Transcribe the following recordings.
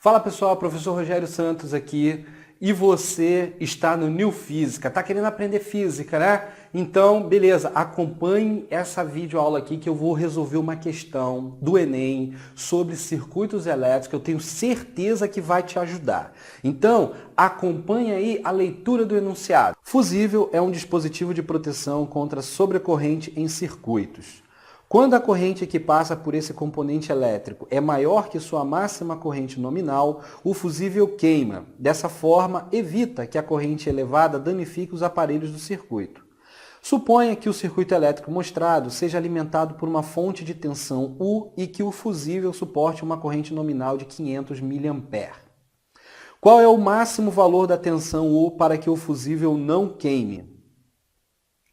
Fala pessoal, professor Rogério Santos aqui e você está no New Física, tá querendo aprender física, né? Então, beleza, acompanhe essa videoaula aqui que eu vou resolver uma questão do Enem sobre circuitos elétricos, eu tenho certeza que vai te ajudar. Então, acompanhe aí a leitura do enunciado. Fusível é um dispositivo de proteção contra sobrecorrente em circuitos. Quando a corrente que passa por esse componente elétrico é maior que sua máxima corrente nominal, o fusível queima. Dessa forma, evita que a corrente elevada danifique os aparelhos do circuito. Suponha que o circuito elétrico mostrado seja alimentado por uma fonte de tensão U e que o fusível suporte uma corrente nominal de 500 mA. Qual é o máximo valor da tensão U para que o fusível não queime?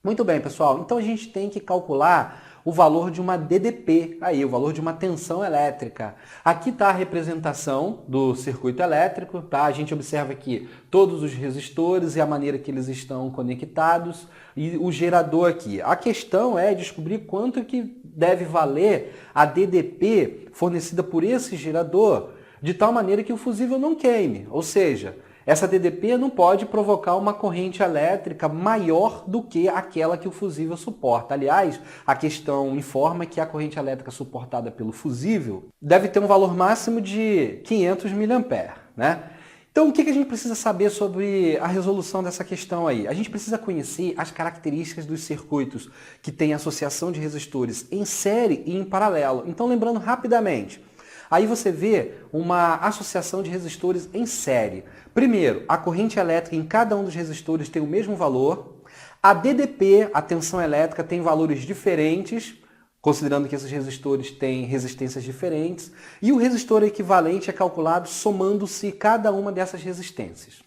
Muito bem, pessoal. Então a gente tem que calcular o valor de uma DDP, aí, o valor de uma tensão elétrica. Aqui está a representação do circuito elétrico, tá? A gente observa aqui todos os resistores e a maneira que eles estão conectados e o gerador aqui. A questão é descobrir quanto que deve valer a DDP fornecida por esse gerador, de tal maneira que o fusível não queime, ou seja, essa DDP não pode provocar uma corrente elétrica maior do que aquela que o fusível suporta. Aliás, a questão informa que a corrente elétrica suportada pelo fusível deve ter um valor máximo de 500 mA, né? Então, o que a gente precisa saber sobre a resolução dessa questão aí? A gente precisa conhecer as características dos circuitos que têm associação de resistores em série e em paralelo. Então, lembrando rapidamente, aí você vê uma associação de resistores em série. Primeiro, a corrente elétrica em cada um dos resistores tem o mesmo valor. A DDP, a tensão elétrica, tem valores diferentes, considerando que esses resistores têm resistências diferentes. E o resistor equivalente é calculado somando-se cada uma dessas resistências.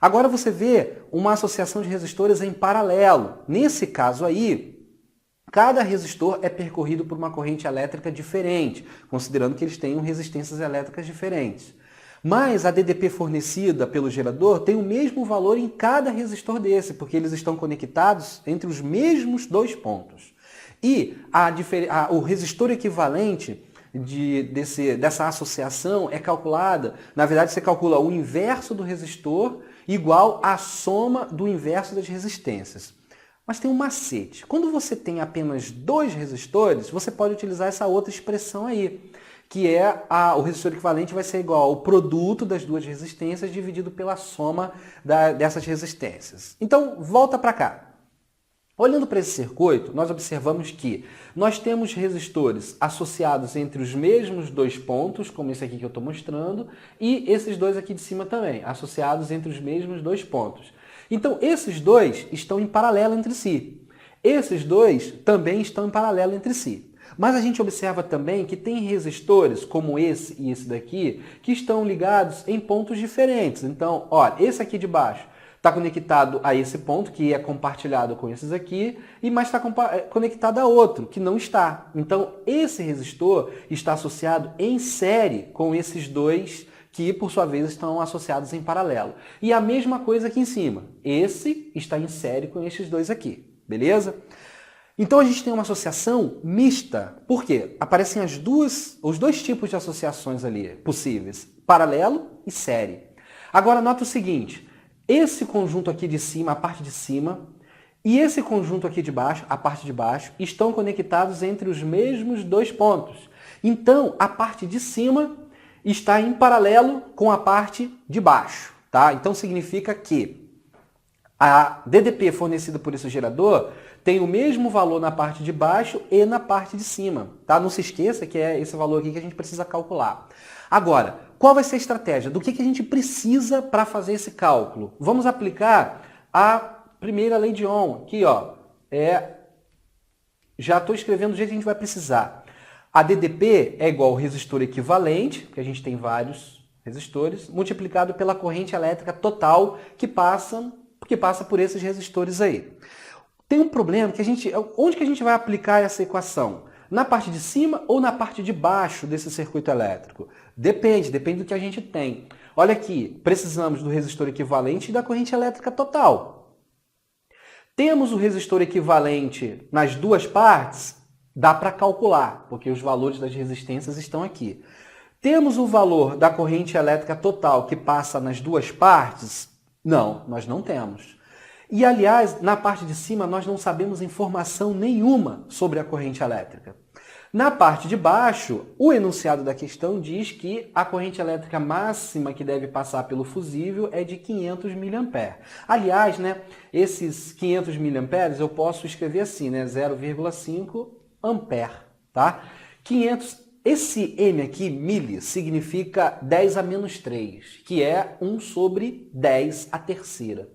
Agora você vê uma associação de resistores em paralelo. Nesse caso aí, cada resistor é percorrido por uma corrente elétrica diferente, considerando que eles tenham resistências elétricas diferentes. Mas a DDP fornecida pelo gerador tem o mesmo valor em cada resistor desse, porque eles estão conectados entre os mesmos dois pontos. E o resistor equivalente dessa associação é calculada, na verdade você calcula o inverso do resistor igual à soma do inverso das resistências. Mas tem um macete. Quando você tem apenas dois resistores, você pode utilizar essa outra expressão aí, que é o resistor equivalente vai ser igual ao produto das duas resistências dividido pela soma dessas resistências. Então, volta para cá. Olhando para esse circuito, nós observamos que nós temos resistores associados entre os mesmos dois pontos, como esse aqui que eu estou mostrando, e esses dois aqui de cima também, associados entre os mesmos dois pontos. Então, esses dois estão em paralelo entre si. Esses dois também estão em paralelo entre si. Mas a gente observa também que tem resistores, como esse e esse daqui, que estão ligados em pontos diferentes. Então, olha, esse aqui de baixo está conectado a esse ponto, que é compartilhado com esses aqui, mas está conectado a outro, que não está. Então, esse resistor está associado em série com esses dois, que por sua vez estão associados em paralelo. E a mesma coisa aqui em cima. Esse está em série com esses dois aqui, beleza? Então a gente tem uma associação mista. Por quê? Aparecem os dois tipos de associações ali possíveis, paralelo e série. Agora nota o seguinte, esse conjunto aqui de cima, a parte de cima, e esse conjunto aqui de baixo, a parte de baixo, estão conectados entre os mesmos dois pontos. Então a parte de cima está em paralelo com a parte de baixo, tá? Então significa que a DDP fornecida por esse gerador tem o mesmo valor na parte de baixo e na parte de cima, tá? Não se esqueça que é esse valor aqui que a gente precisa calcular. Agora, qual vai ser a estratégia? Do que a gente precisa para fazer esse cálculo? Vamos aplicar a primeira lei de Ohm. Aqui, ó, já estou escrevendo do jeito que a gente vai precisar. A DDP é igual ao resistor equivalente, que a gente tem vários resistores, multiplicado pela corrente elétrica total que passa por esses resistores aí. Tem um problema que onde que a gente vai aplicar essa equação? Na parte de cima ou na parte de baixo desse circuito elétrico? Depende do que a gente tem. Olha aqui, precisamos do resistor equivalente e da corrente elétrica total. Temos o resistor equivalente nas duas partes? Dá para calcular, porque os valores das resistências estão aqui. Temos o valor da corrente elétrica total que passa nas duas partes? Não, nós não temos. E, aliás, na parte de cima nós não sabemos informação nenhuma sobre a corrente elétrica. Na parte de baixo, o enunciado da questão diz que a corrente elétrica máxima que deve passar pelo fusível é de 500 mA. Aliás, né, esses 500 mA eu posso escrever assim, né, 0,5 ampere, tá? 500, esse M aqui, mili, significa 10 a menos 3, que é 1 sobre 10 a terceira.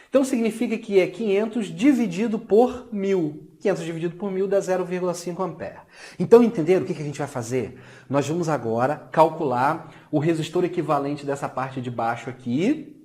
Então significa que é 500 dividido por 1000. 500 dividido por 1000 dá 0,5 ampere. Então entenderam o que a gente vai fazer? Nós vamos agora calcular o resistor equivalente dessa parte de baixo aqui.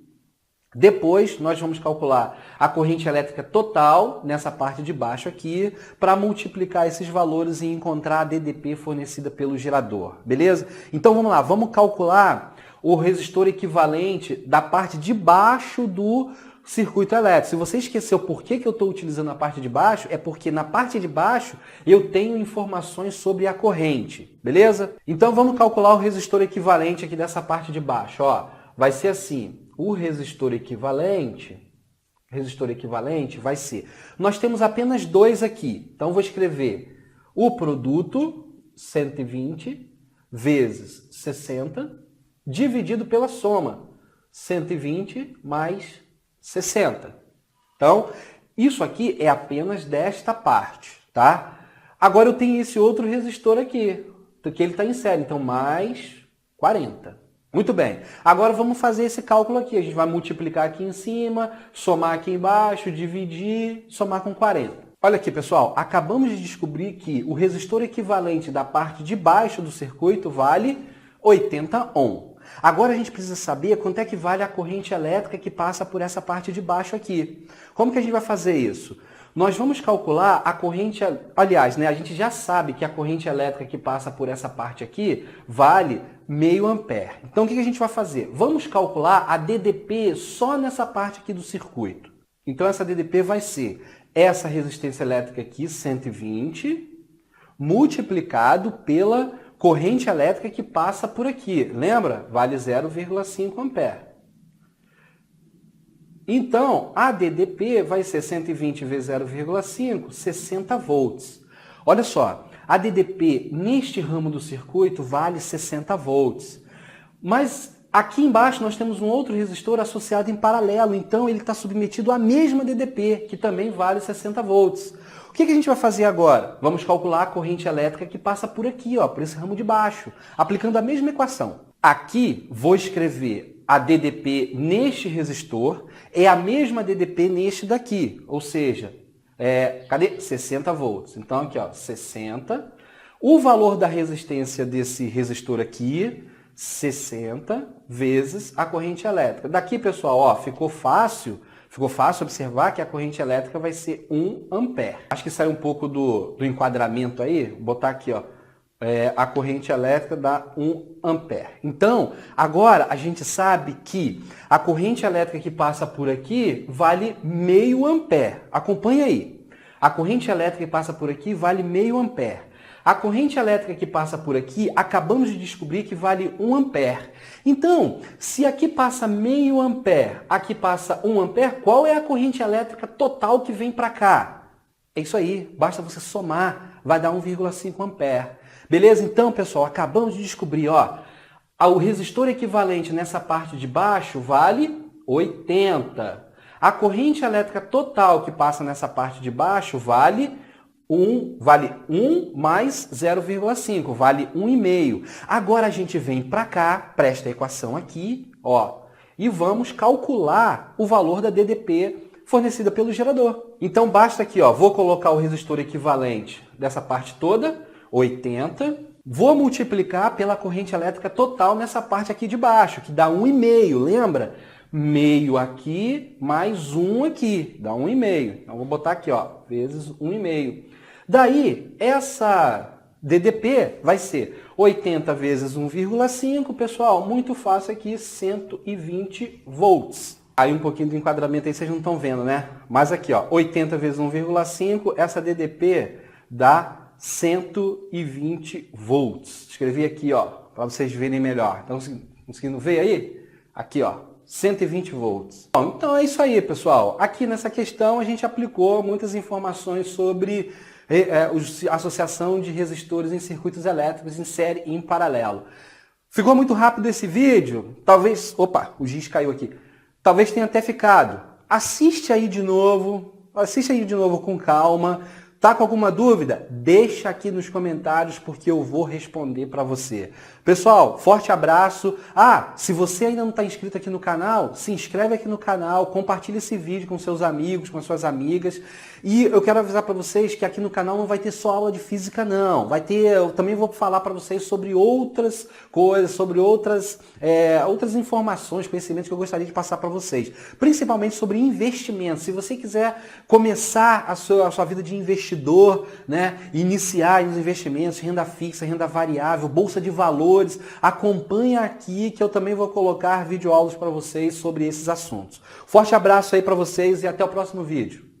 Depois nós vamos calcular a corrente elétrica total nessa parte de baixo aqui para multiplicar esses valores e encontrar a DDP fornecida pelo gerador. Beleza? Então vamos lá, vamos calcular o resistor equivalente da parte de baixo do circuito elétrico. Se você esqueceu por que eu estou utilizando a parte de baixo, é porque na parte de baixo eu tenho informações sobre a corrente, beleza? Então vamos calcular o resistor equivalente aqui dessa parte de baixo. Ó, vai ser assim, o resistor equivalente vai ser, nós temos apenas dois aqui, então vou escrever o produto 120 vezes 60 dividido pela soma 120 mais 60. Então, isso aqui é apenas desta parte, tá? Agora eu tenho esse outro resistor aqui, que ele está em série, então mais 40. Muito bem. Agora vamos fazer esse cálculo aqui. A gente vai multiplicar aqui em cima, somar aqui embaixo, dividir, somar com 40. Olha aqui, pessoal, acabamos de descobrir que o resistor equivalente da parte de baixo do circuito vale 80 ohm. Agora a gente precisa saber quanto é que vale a corrente elétrica que passa por essa parte de baixo aqui. Como que a gente vai fazer isso? Nós vamos calcular a corrente, aliás, né, a gente já sabe que a corrente elétrica que passa por essa parte aqui vale meio ampere. Então o que a gente vai fazer? Vamos calcular a DDP só nessa parte aqui do circuito. Então essa DDP vai ser essa resistência elétrica aqui, 120, multiplicado pela corrente elétrica que passa por aqui. Lembra? Vale 0,5 ampere. Então, a DDP vai ser 120 vezes 0,5, 60 volts. Olha só, a DDP neste ramo do circuito vale 60 volts. Mas aqui embaixo nós temos um outro resistor associado em paralelo, então ele está submetido à mesma DDP, que também vale 60 volts. O que a gente vai fazer agora? Vamos calcular a corrente elétrica que passa por aqui, ó, por esse ramo de baixo, aplicando a mesma equação. Aqui vou escrever a DDP neste resistor, é a mesma DDP neste daqui, ou seja, cadê? 60 volts. Então aqui, ó, 60. O valor da resistência desse resistor aqui, 60 vezes a corrente elétrica. Daqui, pessoal, ó, ficou fácil observar que a corrente elétrica vai ser 1 ampere. Acho que saiu um pouco do enquadramento aí. Vou botar aqui, ó, a corrente elétrica dá 1 ampere. Então, agora a gente sabe que a corrente elétrica que passa por aqui vale meio ampere. Acompanha aí. A corrente elétrica que passa por aqui vale meio ampere. A corrente elétrica que passa por aqui, acabamos de descobrir que vale 1 ampere. Então, se aqui passa meio ampere, aqui passa 1 ampere, qual é a corrente elétrica total que vem para cá? É isso aí, basta você somar, vai dar 1,5 ampere. Beleza? Então, pessoal, acabamos de descobrir, ó, o resistor equivalente nessa parte de baixo vale 80. A corrente elétrica total que passa nessa parte de baixo vale 1 mais 0,5, vale 1,5. Agora a gente vem para cá, presta a equação aqui, ó, e vamos calcular o valor da DDP fornecida pelo gerador. Então basta aqui, ó, vou colocar o resistor equivalente dessa parte toda, 80, vou multiplicar pela corrente elétrica total nessa parte aqui de baixo, que dá 1,5, lembra? Meio aqui mais 1 aqui, dá 1,5. Então vou botar aqui, ó, vezes 1,5. Daí, essa DDP vai ser 80 vezes 1,5, pessoal, muito fácil aqui, 120 volts. Aí um pouquinho do enquadramento aí vocês não estão vendo, né? Mas aqui, ó, 80 vezes 1,5, essa DDP dá 120 volts. Escrevi aqui, ó, para vocês verem melhor. Então, conseguindo ver aí? Aqui, ó, 120 volts. Bom, então é isso aí, pessoal. Aqui nessa questão a gente aplicou muitas informações sobre associação de resistores em circuitos elétricos em série e em paralelo. Ficou muito rápido esse vídeo? Talvez... Opa, o giz caiu aqui. Talvez tenha até ficado. Assiste aí de novo com calma. Tá com alguma dúvida? Deixa aqui nos comentários porque eu vou responder para você. Pessoal, forte abraço. Se você ainda não está inscrito aqui no canal, se inscreve aqui no canal, compartilha esse vídeo com seus amigos, com suas amigas. E eu quero avisar para vocês que aqui no canal não vai ter só aula de física, não. Eu também vou falar para vocês sobre outras coisas, sobre outras informações, conhecimentos que eu gostaria de passar para vocês. Principalmente sobre investimentos. Se você quiser começar a sua vida de investidor, né, iniciar os investimentos, renda fixa, renda variável, bolsa de valores, acompanha aqui que eu também vou colocar videoaulas para vocês sobre esses assuntos. Forte abraço aí para vocês e até o próximo vídeo.